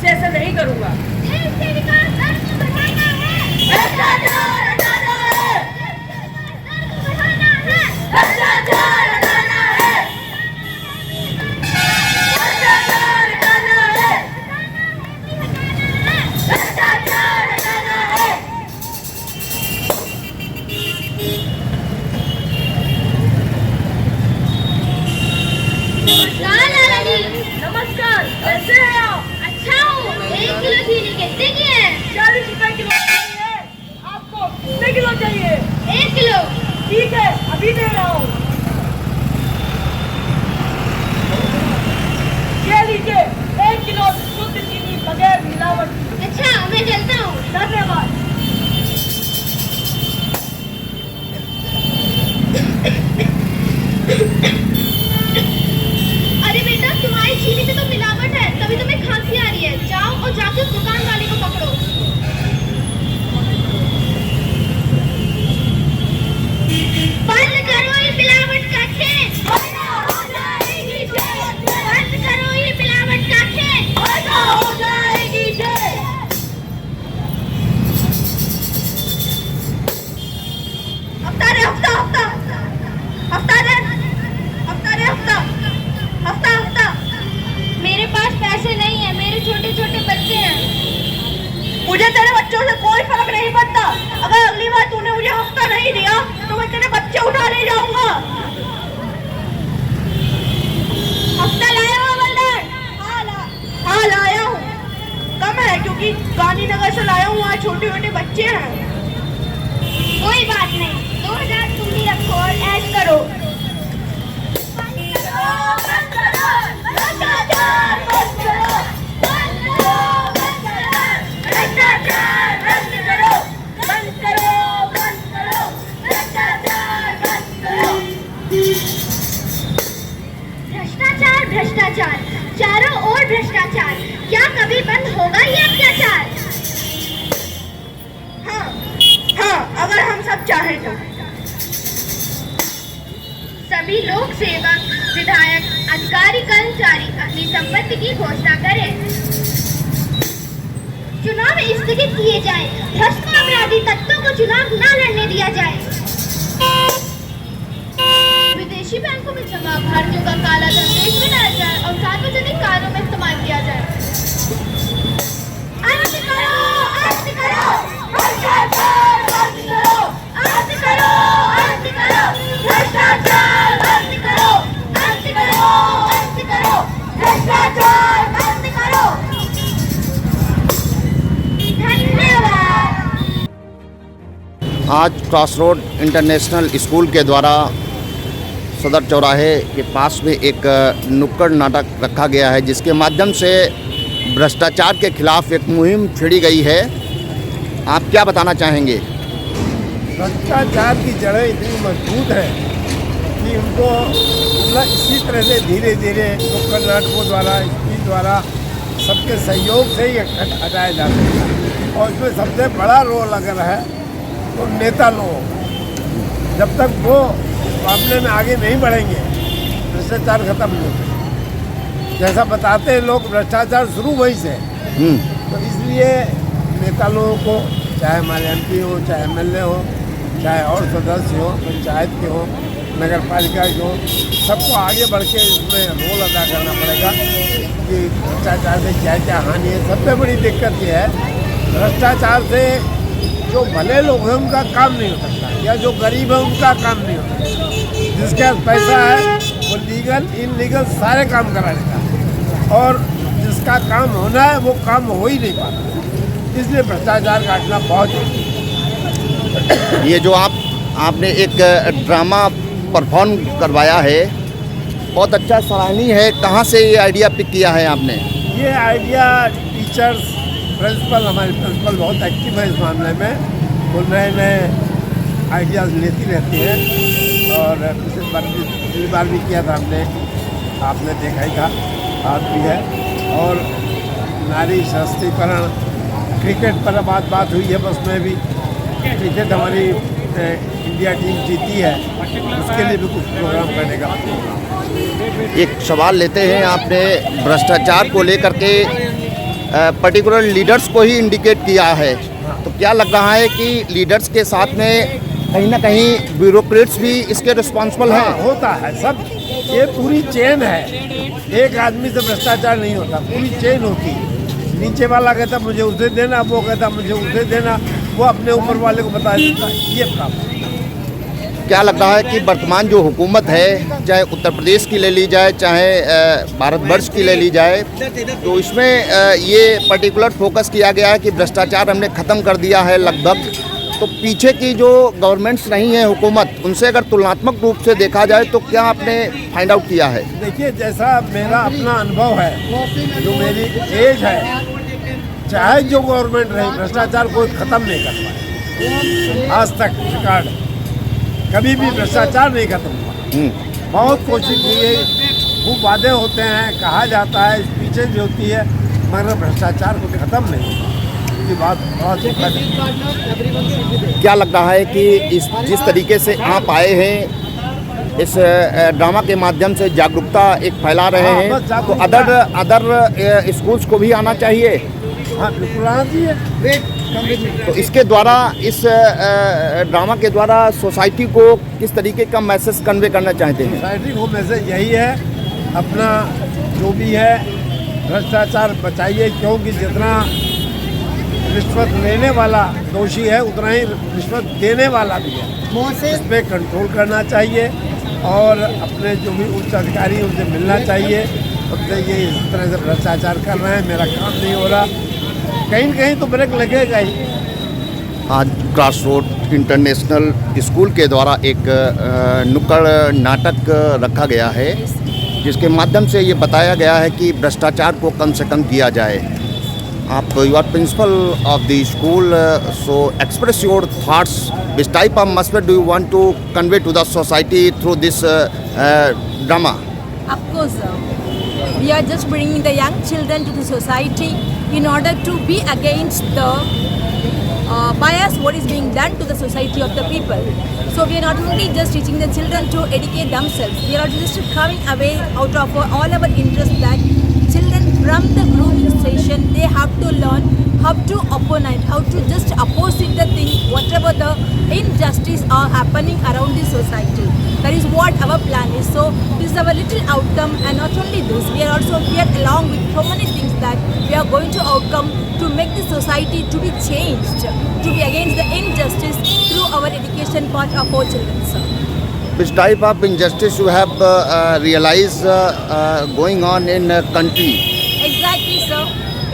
तुमसे ऐसा नहीं करूंगा। नमस्कार, कैसे हैं आप? अच्छा हूँ। 1 किलो चीनी कितने की है? 40 रुपए किलो चाहिए। आपको कितने किलो चाहिए? 1 किलो। ठीक है, अभी दे रहा हूँ। ये लीजिए 1 किलो शुद्ध चीनी बगैर मिलावट। अच्छा, मैं चलता हूँ। धन्यवाद। अरे बेटा, तुम्हारी चीनी में तो मिलावट है, तभी तुम्हें खांसी आ रही है। जाओ और जाके उस दुकान वाले को पकड़ो। बंद करो ये मिलावट का खेल। बंद करो ये मिलावट का खेल। हो जाएगी जय। हफ्ता रे हफ्ता, हफ्ता हफ्ता रे हफ्ता रे हफ्ता, हफ्ता हफ्ता। मेरे पास पैसे नहीं है, मेरे छोटे छोटे बच्चे हैं। मुझे तेरे बच्चों से कोई फर्क नहीं पड़ता। अगर अगली बार तूने मुझे हफ्ता नहीं दिया तो मैं तेरे बच्चे उठा ले जाऊंगा। हफ्ता लाया हो बल्दर? हाँ लाया हूँ। कम है क्योंकि गांधीनगर से लाया हूँ, वहाँ छोटे छोटे बच्चे हैं। कोई बात नहीं, 2000 तुम ही रखो और ऐड करो। भ्रष्टाचार भ्रष्टाचार, चारों ओर भ्रष्टाचार। क्या कभी बंद होगा ये अत्याचार? हाँ हाँ, अगर हम सब चाहें तो। सभी लोक सेवक, विधायक, अधिकारी, कर्मचारी अपनी संपत्ति की घोषणा करें। चुनाव स्थगित किए जाए, भ्रष्ट अपराधी तत्वों को चुनाव न लड़ने दिया जाए। विदेशी बैंकों में जमा भारतीयों का काला धन देश में लाया जाए और सार्वजनिक कार्यों में इस्तेमाल किया जाए। अंत करो, अंत करो, भ्रष्टाचार बंद करो, अंत करो, अंत करो, भ्रष्टाचार बंद करो, अंत करो, अंत करो, भ्रष्टाचार बंद करो। धन्यवाद। आज क्रॉसरोड इंटरनेशनल स्कूल के द्वारा सदर चौराहे के पास में एक नुक्कड़ नाटक रखा गया है, जिसके माध्यम से भ्रष्टाचार के खिलाफ एक मुहिम छेड़ी गई है। आप क्या बताना चाहेंगे? भ्रष्टाचार की जड़ें इतनी मजबूत है कि उनको इसी तरह से धीरे धीरे नुक्कड़ नाटकों द्वारा, इसकी द्वारा सबके सहयोग से ही हटाया जा सकता है। और इसमें सबसे बड़ा रोल अगर है तो नेता लोग, जब तक वो मामले में आगे नहीं बढ़ेंगे भ्रष्टाचार खत्म नहीं होता। जैसा बताते हैं लोग, भ्रष्टाचार शुरू वहीं से। तो इसलिए नेता लोगों को, चाहे हमारे MP हो, चाहे MLA हो, चाहे और सदस्य हो, पंचायत के हो, नगर पालिका के हो, सबको आगे बढ़ के इसमें रोल अदा करना पड़ेगा कि भ्रष्टाचार से क्या क्या हानि है। सबसे बड़ी दिक्कत ये है, भ्रष्टाचार से जो भले लोग हैं उनका काम नहीं हो सकता, या जो गरीब है उनका काम नहीं हो सकता। जिसके पास पैसा है वो लीगल इनलीगल सारे काम करा लेता है, और जिसका काम होना है वो काम हो ही नहीं पाता। इसलिए भ्रष्टाचार काटना बहुत जरूरी है। ये जो आपने एक ड्रामा परफॉर्म करवाया है, बहुत अच्छा, सराहनीय है। कहाँ से ये आइडिया पिक किया है आपने? ये आइडिया टीचर्स, प्रिंसिपल, हमारी प्रिंसिपल बहुत एक्टिव है इस मामले में। वो नए नए आइडियाज़ लेती रहती है, और पिछली बार भी किया था हमने, आपने देखा ही था, आज भी है। और नारी सशक्तिकरण, क्रिकेट पर बात हुई है, बस में भी क्रिकेट हमारी इंडिया टीम जीती है, उसके लिए भी कुछ प्रोग्राम करने का। एक सवाल लेते हैं, आपने भ्रष्टाचार को लेकर के पर्टिकुलर लीडर्स को ही इंडिकेट किया है, तो क्या लग रहा है कि लीडर्स के साथ में कहीं ना कहीं ब्यूरोक्रेट्स भी इसके रिस्पॉन्सिबल हैं? हाँ, होता है सब, ये पूरी चेन है, एक आदमी से भ्रष्टाचार नहीं होता, पूरी चेन होती है। नीचे वाला कहता मुझे उसे देना, वो कहता मुझे उसे देना, वो अपने ऊपर वाले को बता देता, ये काम। क्या लग रहा है कि वर्तमान जो हुकूमत है, चाहे उत्तर प्रदेश की ले ली जाए, चाहे भारतवर्ष की ले ली जाए, तो इसमें ये पर्टिकुलर फोकस किया गया है कि भ्रष्टाचार हमने ख़त्म कर दिया है लगभग। तो पीछे की जो गवर्नमेंट्स रही हैं हुकूमत, उनसे अगर तुलनात्मक रूप से देखा जाए तो क्या आपने फाइंड आउट किया है? देखिए, जैसा मेरा अपना अनुभव है, जो मेरी एज है, चाहे जो गवर्नमेंट रही, भ्रष्टाचार कोई ख़त्म नहीं कर पाए आज तक। रिकॉर्ड कभी भी भ्रष्टाचार नहीं खत्म हुआ। बहुत कोशिश की है, खूब वादे होते हैं, कहा जाता है, स्पीचेज भी होती है, मगर भ्रष्टाचार को ख़त्म नहीं हुआ। ये बात बहुत दुखद है। क्या लग रहा है कि जिस तरीके से आप आए हैं, इस ड्रामा के माध्यम से जागरूकता एक फैला रहे हैं, तो अदर स्कूल्स को भी आना चाहिए? हाँ, बिल्कुल आना चाहिए। तो इसके द्वारा, इस ड्रामा के द्वारा सोसाइटी को किस तरीके का मैसेज कन्वे करना चाहते हैं? सोसाइटी को मैसेज यही है, अपना जो भी है भ्रष्टाचार बचाइए, क्योंकि जितना रिश्वत लेने वाला दोषी है, उतना ही रिश्वत देने वाला भी है। इस पर कंट्रोल करना चाहिए और अपने जो भी उच्च अधिकारी हैं उनसे मिलना चाहिए। उनसे ये इस तरह से भ्रष्टाचार कर रहे हैं, मेरा काम नहीं हो रहा, कहीं न कहीं तो ब्रेक लगेगा ही। आज क्रॉसरोड इंटरनेशनल स्कूल के द्वारा एक नुक्कड़ नाटक रखा गया है, जिसके माध्यम से ये बताया गया है कि भ्रष्टाचार को कम से कम किया जाए। आप you are principal of the school, so express your thoughts, which type of message do you want to convey to the society through this drama? Of course, we are just bringing the young children to the society in order to be against the bias what is being done to the society of the people. So we are not only just teaching the children to educate themselves, we are just coming away out of all our interest that children from the grooming station, they have to learn how to opponent, how to just opposite the thing, whatever the injustice are happening around the society. That is what our plan is. So this is our little outcome, and not only this, we are also here along with so many things that we are going to outcome to make the society to be changed, to be against the injustice through our education part of our children, sir. Which type of injustice you have realized going on in country? Exactly, sir.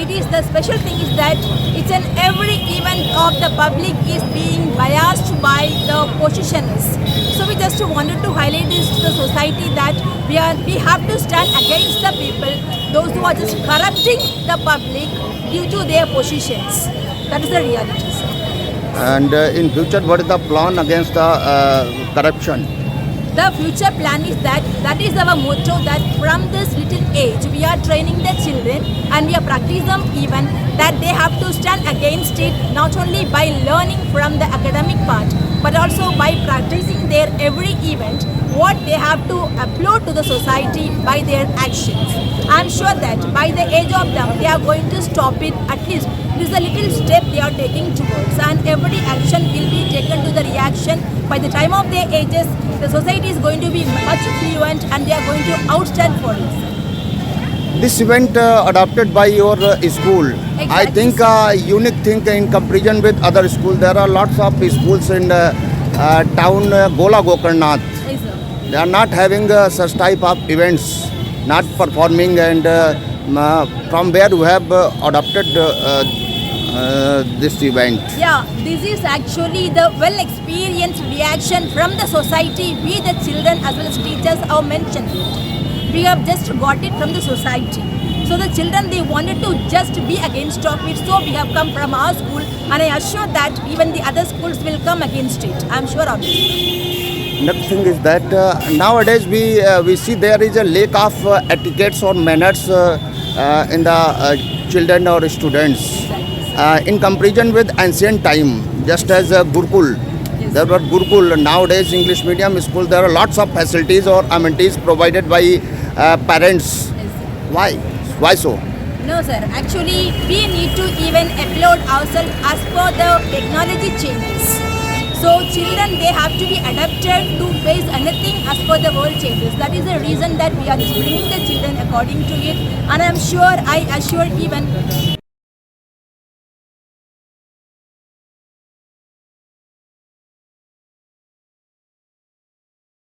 It is the special thing is that it's an every event of the public is being biased by the positioners. So we just wanted to highlight this to the society that we have to stand against the people, those who are just corrupting the public due to their positions. That is the reality, sir. And in future, what is the plan against the corruption? The future plan is that is our motto, that from this little age we are training the children and we are practicing them even that they have to stand against it, not only by learning from the academic part but also by practicing their every event what they have to upload to the society by their actions. I am sure that by the age of them they are going to stop it. At least this is a little step they are taking towards, and every action will be taken to the reaction. By the time of their ages, the society is going to be much fluent and they are going to outstand for it. This event adopted by your school, I Exactly, think unique thing in comparison with other schools. There are lots of schools in town Gola Gokarnath. Yes, sir. They are not having such type of events, not performing, and from where you have adopted this event. Yeah, this is actually the well-experienced reaction from the society. We, the children as well as teachers, have mentioned it. We have just got it from the society. So the children, they wanted to just be against of it. So we have come from our school, and I assure that even the other schools will come against it. I am sure of it. Next thing is that nowadays we see there is a lack of etiquettes or manners in the children or students. In comparison with ancient time, just as Gurukul, there were Gurukul. Nowadays, English medium school, there are lots of facilities or amenities provided by parents. Why? Why so? No, sir. Actually, we need to even upload ourselves as per the technology changes. So children, they have to be adapted to base anything as per the world changes. That is the reason that we are just bringing the children according to it. And I'm sure, I assure even